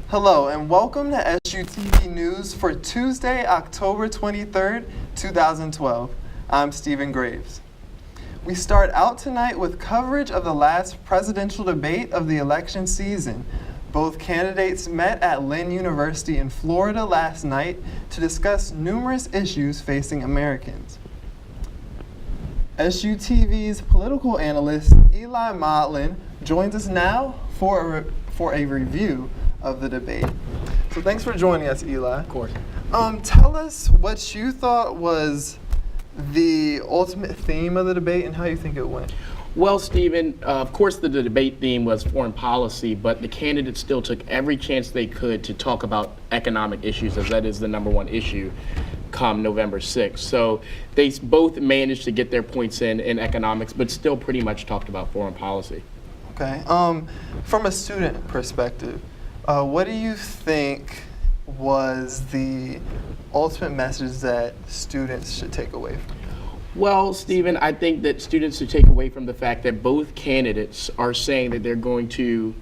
Hello and welcome to SUTV News for Tuesday, October 23rd, 2012. I'm Stephen Graves. We start out tonight with coverage of the last presidential debate of the election season. Both candidates met at Lynn University in Florida last night to discuss numerous issues facing Americans. SUTV's political analyst Eli Motlin joins us now for a review of the debate. So thanks for joining us, Eli. Of course. Tell us what you thought was the ultimate theme of the debate and how you think it went. Well, Stephen, of course the debate theme was foreign policy, but the candidates still took every chance they could to talk about economic issues, as that is the number one issue come November 6th. So they both managed to get their points in economics, but still pretty much talked about foreign policy. Okay. From a student perspective, what do you think was the ultimate message that students should take away from it? Well, Stephen, I think that students should take away from the fact that both candidates are saying that they're going to,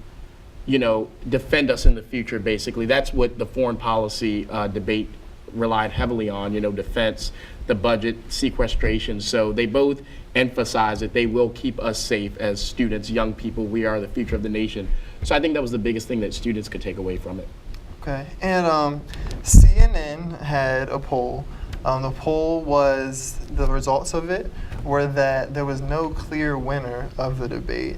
defend us in the future, basically. That's what the foreign policy debate relied heavily on, defense, the budget, sequestration. So they both emphasize that they will keep us safe as students, young people. We are the future of the nation. So I think that was the biggest thing that students could take away from it. Okay, and CNN had a poll. The poll was, the results of it were that there was no clear winner of the debate.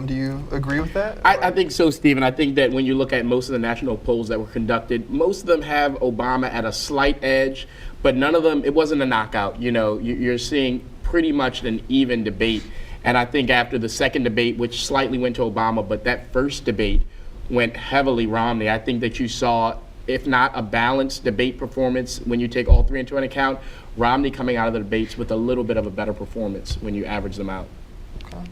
Do you agree with that? I think so, Stephen. I think that when you look at most of the national polls that were conducted, most of them have Obama at a slight edge, but none of them, it wasn't a knockout. You're seeing pretty much an even debate. And I think after the second debate, which slightly went to Obama, but that first debate went heavily Romney, I think that you saw, if not a balanced debate performance, when you take all three into account, Romney coming out of the debates with a little bit of a better performance when you average them out. Okay.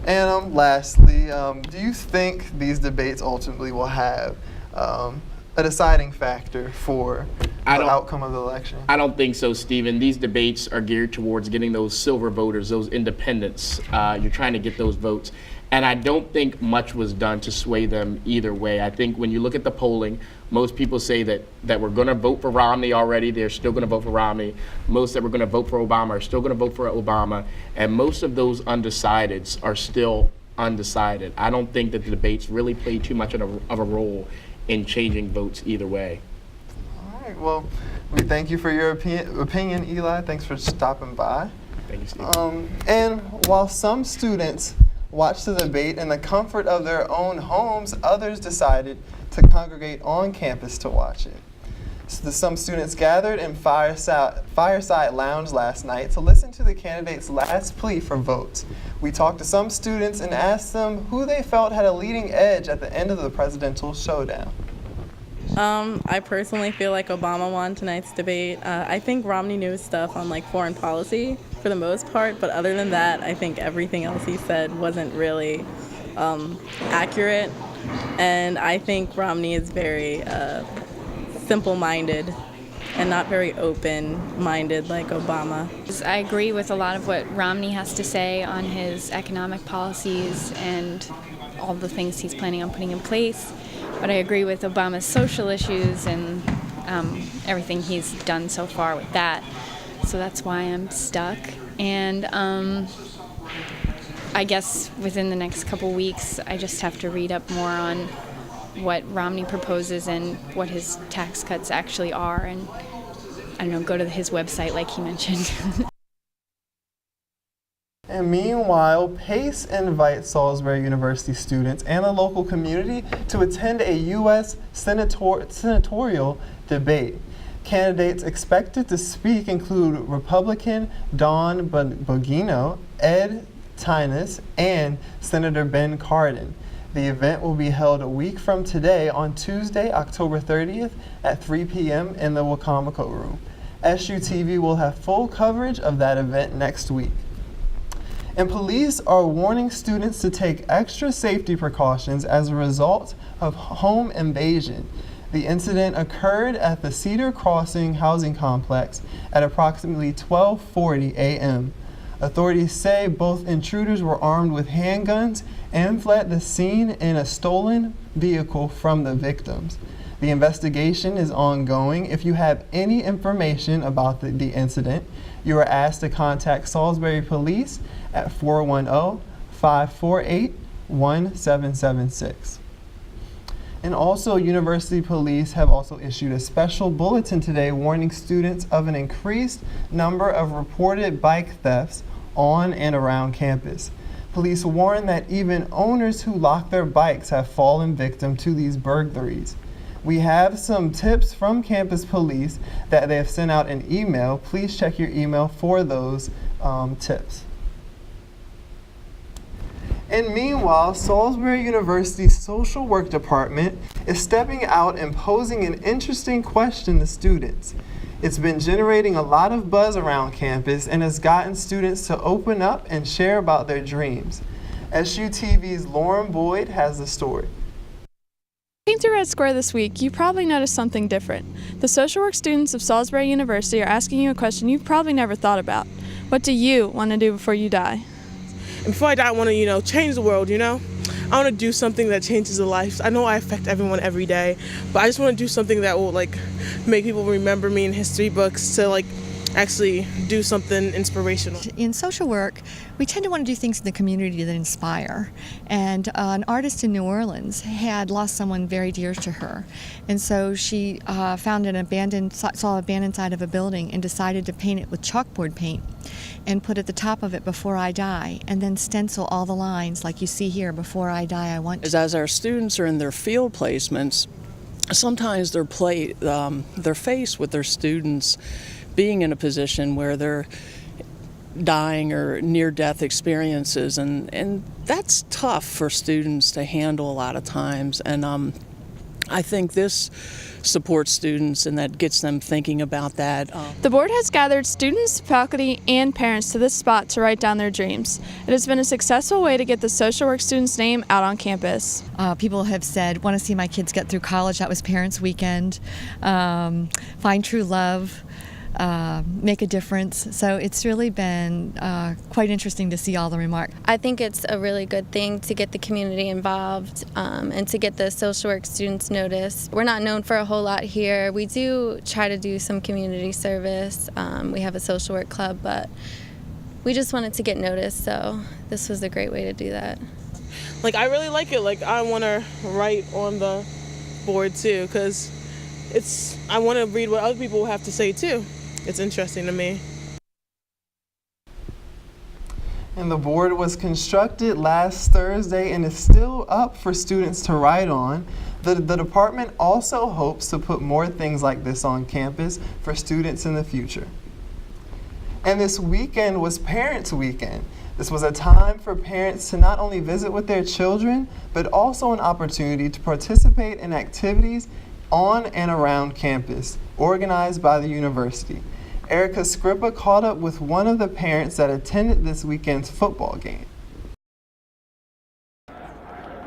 And lastly, do you think these debates ultimately will have a deciding factor for the outcome of the election? I don't think so, Stephen. These debates are geared towards getting those silver voters, those independents. You're trying to get those votes. And I don't think much was done to sway them either way. I think when you look at the polling, most people say that we're going to vote for Romney already. They're still going to vote for Romney. Most that were going to vote for Obama are still going to vote for Obama. And most of those undecideds are still undecided. I don't think that the debates really played too much of a role in changing votes either way. All right. Well, we thank you for your opinion, Eli. Thanks for stopping by. Thank you, Steve. And while some students watched the debate in the comfort of their own homes, others decided to congregate on campus to watch it. So some students gathered in Fireside Lounge last night to listen to the candidates' last plea for votes. We talked to some students and asked them who they felt had a leading edge at the end of the presidential showdown. I personally feel like Obama won tonight's debate. I think Romney knew his stuff on foreign policy for the most part, but other than that, I think everything else he said wasn't really accurate. And I think Romney is very simple-minded and not very open-minded like Obama. I agree with a lot of what Romney has to say on his economic policies and all the things he's planning on putting in place. But I agree with Obama's social issues and everything he's done so far with that. So that's why I'm stuck. And I guess within the next couple weeks, I just have to read up more on what Romney proposes and what his tax cuts actually are. And, I don't know, go to his website like he mentioned. And meanwhile, PACE invites Salisbury University students and the local community to attend a U.S. senatorial debate. Candidates expected to speak include Republican Don Bogino, Ed Tynes, and Senator Ben Cardin. The event will be held a week from today on Tuesday, October 30th at 3 p.m. in the Wacomico Room. SUTV will have full coverage of that event next week. And police are warning students to take extra safety precautions as a result of home invasion. The incident occurred at the Cedar Crossing housing complex at approximately 12:40 a.m. Authorities say both intruders were armed with handguns and fled the scene in a stolen vehicle from the victims. The investigation is ongoing. If you have any information about the incident, you are asked to contact Salisbury Police at 410-548-1776. And also, University Police have also issued a special bulletin today warning students of an increased number of reported bike thefts on and around campus. Police warn that even owners who lock their bikes have fallen victim to these burglaries. We have some tips from campus police that they have sent out in email. Please check your email for those tips. And meanwhile, Salisbury University's social work department is stepping out and posing an interesting question to students. It's been generating a lot of buzz around campus and has gotten students to open up and share about their dreams. SUTV's Lauren Boyd has the story. Came through Red Square this week, you probably noticed something different. The social work students of Salisbury University are asking you a question you've probably never thought about. What do you want to do before you die? And before I die, I want to, change the world, I want to do something that changes the lives. I know I affect everyone every day, but I just want to do something that will, make people remember me in history books to, actually do something inspirational. In social work, we tend to want to do things in the community that inspire. And an artist in New Orleans had lost someone very dear to her. And so she found saw an abandoned side of a building and decided to paint it with chalkboard paint and put at the top of it, "Before I die," and then stencil all the lines like you see here, "Before I die, I want to." As our students are in their field placements, sometimes they're faced with their students being in a position where they're dying or near-death experiences, and that's tough for students to handle a lot of times. And I think this supports students and that gets them thinking about that. The board has gathered students, faculty, and parents to this spot to write down their dreams. It has been a successful way to get the social work student's name out on campus. People have said, "Want to see my kids get through college." That was Parents Weekend. Find true love. Make a difference. So it's really been quite interesting to see all the remarks. I think it's a really good thing to get the community involved and to get the social work students noticed. We're not known for a whole lot here. We do try to do some community service. We have a social work club, but we just wanted to get noticed, so this was a great way to do that. I really like it. I want to write on the board too, because I want to read what other people have to say too. It's interesting to me. And the board was constructed last Thursday and is still up for students to write on. The department also hopes to put more things like this on campus for students in the future. And this weekend was Parents Weekend. This was a time for parents to not only visit with their children, but also an opportunity to participate in activities on and around campus, organized by the university. Erica Scrippa caught up with one of the parents that attended this weekend's football game.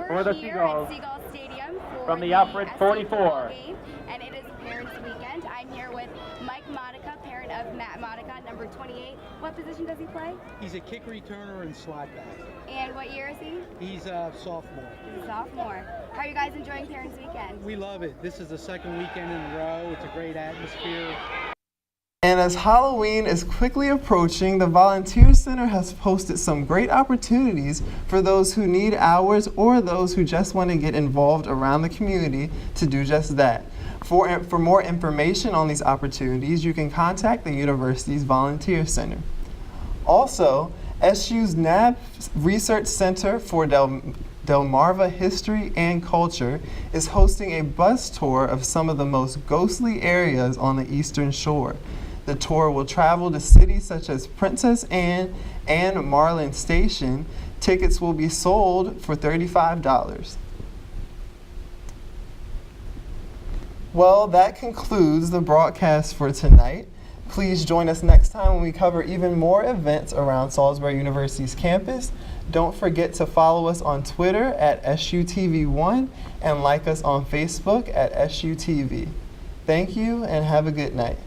For the Seagulls, Stadium from the Alfred 44. Game, and it is Parents Weekend. I'm here with Mike Monica, parent of Matt Monica, number 28. What position does he play? He's a kick returner and slot back. And what year is he? He's a sophomore. He's a sophomore. How are you guys enjoying Parents Weekend? We love it. This is the second weekend in a row. It's a great atmosphere. And as Halloween is quickly approaching, the Volunteer Center has posted some great opportunities for those who need hours or those who just want to get involved around the community to do just that. For more information on these opportunities, you can contact the university's Volunteer Center. Also, SU's NAB Research Center for Delmarva History and Culture is hosting a bus tour of some of the most ghostly areas on the Eastern Shore. The tour will travel to cities such as Princess Anne and Marlin Station. Tickets will be sold for $35. Well, that concludes the broadcast for tonight. Please join us next time when we cover even more events around Salisbury University's campus. Don't forget to follow us on Twitter at SUTV1 and like us on Facebook at SUTV. Thank you and have a good night.